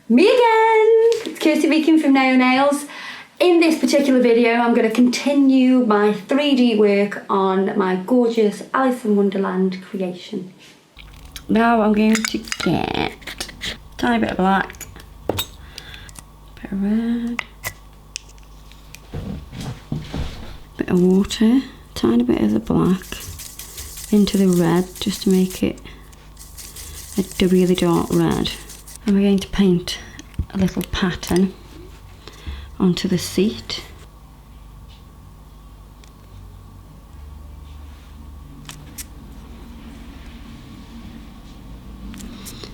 Me again! It's Kirsty Beacon from Nao Nails. In this particular video, I'm going to continue my 3D work on my gorgeous Alice in Wonderland creation. Now I'm going to get a tiny bit of black, bit of red, bit of water, tiny bit of the black into the red just to make it a really dark red. And we're going to paint a little pattern onto the seat.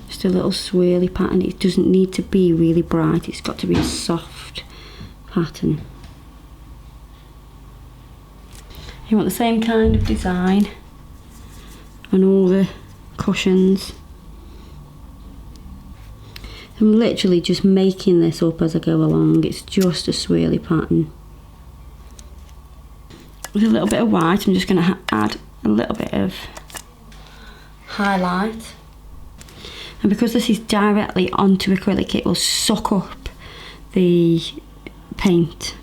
Just a little swirly pattern. It doesn't need to be really bright, it's got to be a soft pattern. You want the same kind of design on all the cushions. I'm literally just making this up as I go along. It's just a swirly pattern. With a little bit of white, I'm just going to add a little bit of highlight. And because this is directly onto acrylic, it will suck up the paint.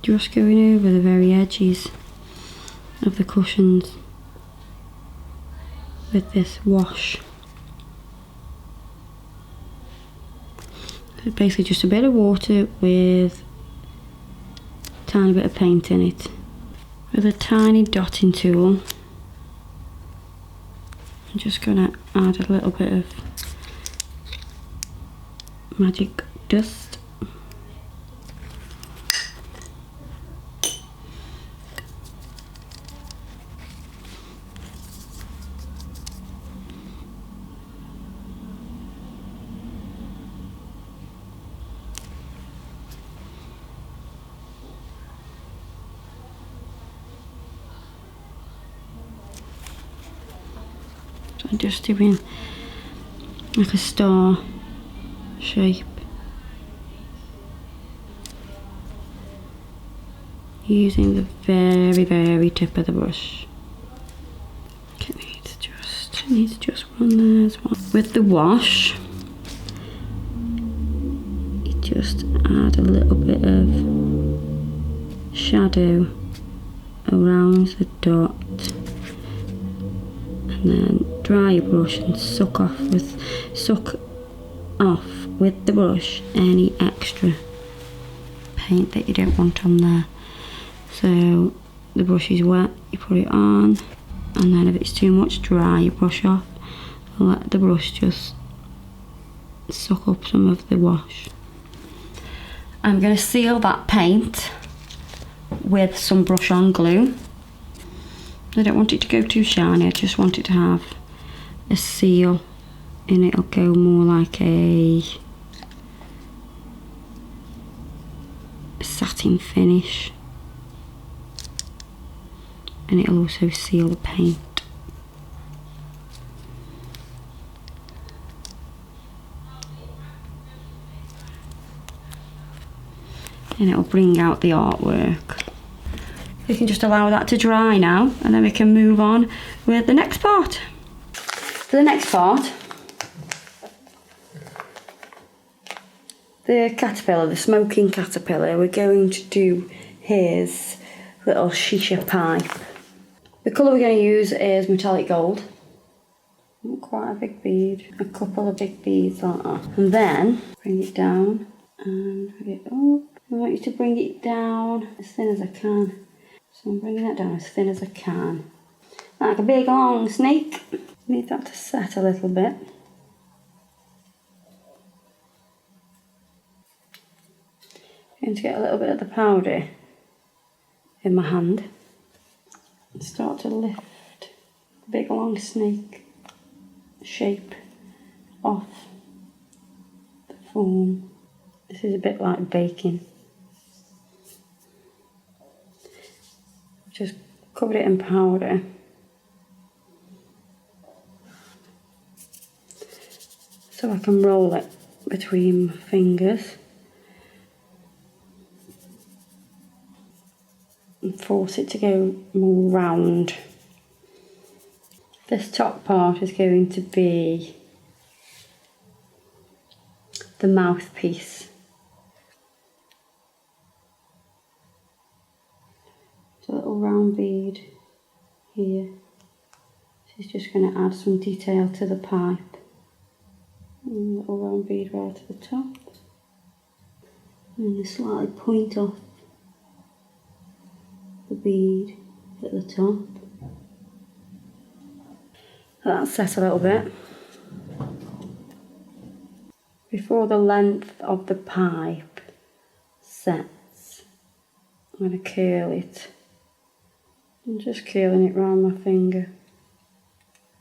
Just going over the very edges of the cushions with this wash. It's basically just a bit of water with a tiny bit of paint in it. With a tiny dotting tool, I'm just going to add a little bit of magic dust. I'm just doing like a star shape using the very tip of the brush. Okay, needs just one there as well. With the wash, you just add a little bit of shadow around the dot. And then dry your brush and suck off with the brush any extra paint that you don't want on there. So the brush is wet, you put it on, and then if it's too much, dry your brush off and let the brush just suck up some of the wash. I'm going to seal that paint with some brush on glue. I don't want it to go too shiny, I just want it to have a seal, and it'll go more like a satin finish, and it'll also seal the paint. And it'll bring out the artwork. We can just allow that to dry now, and then we can move on with the next part. For the next part, the caterpillar, the smoking caterpillar, we're going to do his little shisha pipe. The colour we're going to use is metallic gold. Not quite a big bead, a couple of big beads like that. And then bring it down and bring it up. I want you to bring it down as thin as I can. So I'm bringing that down as thin as I can. Like a big long snake. Need that to set a little bit. I'm going to get a little bit of the powder in my hand and start to lift the big long snake shape off the form. This is a bit like baking. Just covered it in powder. So I can roll it between my fingers. and force it to go more round. This top part is going to be the mouthpiece. So a little round bead here. This is just going to add some detail to the pipe. And a little round bead right at the top. And a slightly point off the bead at the top. That's set a little bit. Before the length of the pipe sets, I'm going to curl it. I'm just curling it round my finger.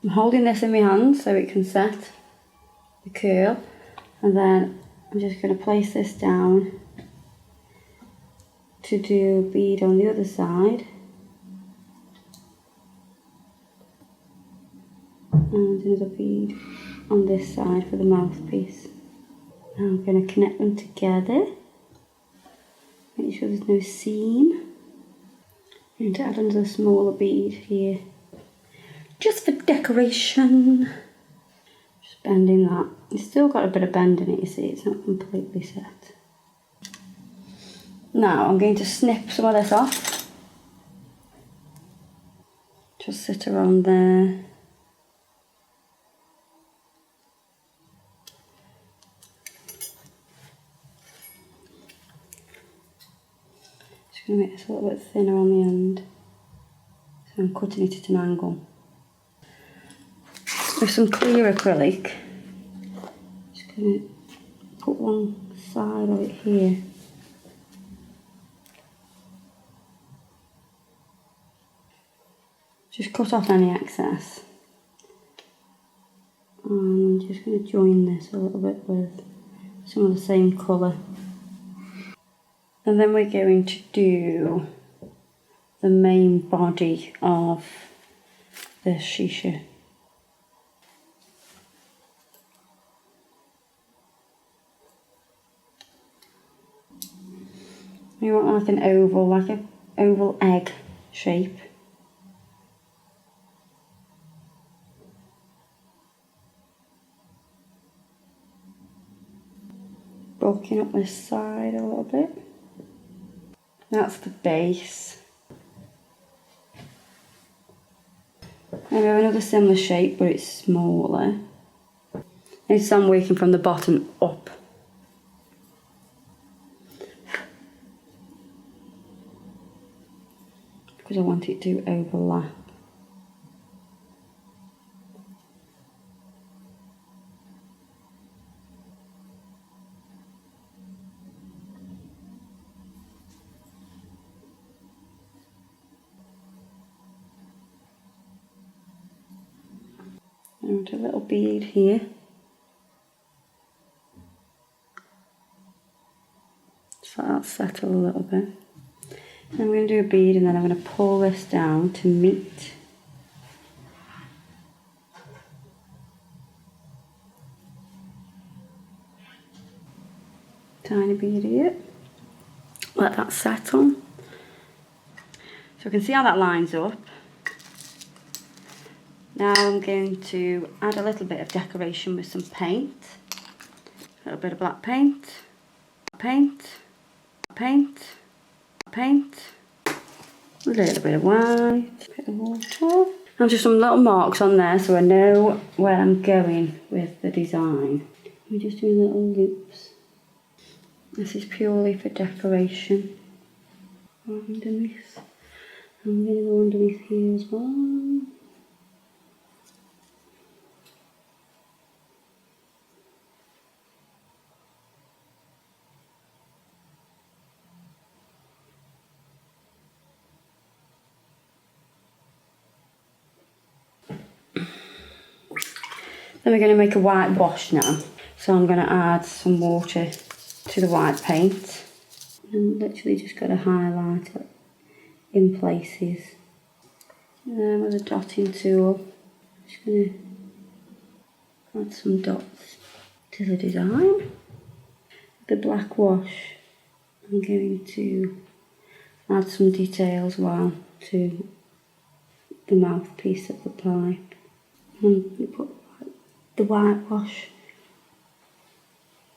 I'm holding this in my hand so it can set the curl, and then I'm just going to place this down to do a bead on the other side, and another bead on this side for the mouthpiece. Now I'm going to connect them together, make sure there's no seam, and add another smaller bead here, just for decoration. Just bending that. It's still got a bit of bend in it, you see, it's not completely set. Now I'm going to snip some of this off. Just sit around there. Just going to make this a little bit thinner on the end. So I'm cutting it at an angle. With some clear acrylic, just going to put one side of it here. Just cut off any excess. And I'm just going to join this a little bit with some of the same colour. And then we're going to do the main body of the shisha. You want like an oval egg shape. Bulking up this side a little bit. That's the base. And we have another similar shape, but it's smaller. Notice I'm working from the bottom up. Because I want it to overlap. And a little bead here. So that'll settle a little bit. And I'm going to do a bead, and then I'm going to pull this down to meet. Tiny bead here. Let that settle. So I can see how that lines up. Now I'm going to add a little bit of decoration with some paint. A little bit of black paint, paint, paint, paint, a little bit of white, a bit of water. And just some little marks on there so I know where I'm going with the design. I'm just doing little loops. This is purely for decoration. Underneath. I'm going to go underneath here as well. Then we're going to make a white wash now. So I'm going to add some water to the white paint. And literally just got to highlight it in places. And then with a dotting tool, I'm just going to add some dots to the design. The black wash, I'm going to add some detail as well to the mouthpiece of the pipe. And you put the whitewash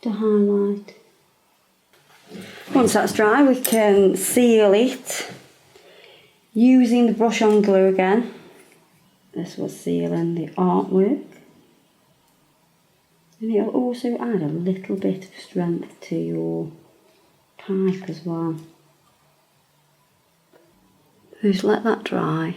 to highlight. Once that's dry, we can seal it using the brush on glue again. This will seal in the artwork. And it'll also add a little bit of strength to your pipe as well. Just let that dry.